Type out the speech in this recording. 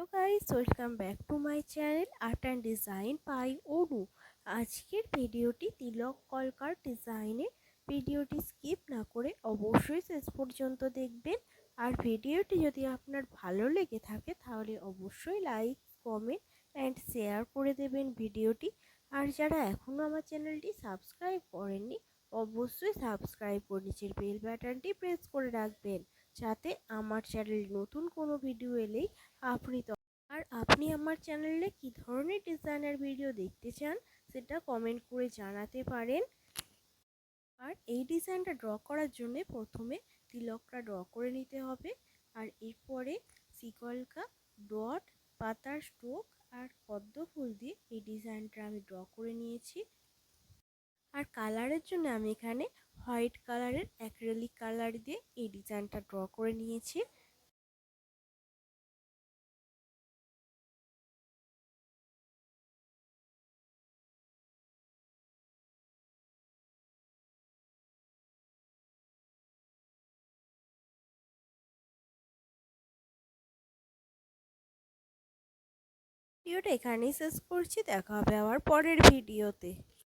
Hello guys, welcome back to my channel art and design by Anu. আজকের ভিডিওটি তিলক কলকার ডিজাইনের। ভিডিওটি স্কিপ না করে অবশ্যই শেষ পর্যন্ত দেখবেন। আর ভিডিওটি যদি আপনার ভালো লেগে থাকে তাহলে অবশ্যই লাইক, কমেন্ট অ্যান্ড শেয়ার করে দেবেন ভিডিওটি। আর যারা এখনও আমার চ্যানেলটি সাবস্ক্রাইব করেননি অবশ্যই সাবস্ক্রাইব করে নিচের বেল বাটনটি প্রেস করে রাখবেন, যাতে আমার চ্যানেলে নতুন কোনো ভিডিও এলেই আপনি আমার চ্যানেলে কি ধরনের ডিজাইনার ভিডিও দেখতে চান সেটা কমেন্ট করে জানাতে পারেন। আর এই ডিজাইনটা ড্র করার জন্য প্রথমে তিলকটা ড্র করে নিতে হবে। আর এরপরে শিকলকা, ডট, পাতার স্ট্রোক আর পদ্ম ফুল দিয়ে এই ডিজাইনটা আমি ড্র করে নিয়েছি। আর কালারের জন্য আমি এখানে হোয়াইট কালারের অ্যাক্রিলিক কালার দিয়ে এই ডিজাইনটা ড্র করে নিয়েছি। ভিডিওটা এখানেই শেষ করছি, দেখা হবে আবার পরের ভিডিওতে।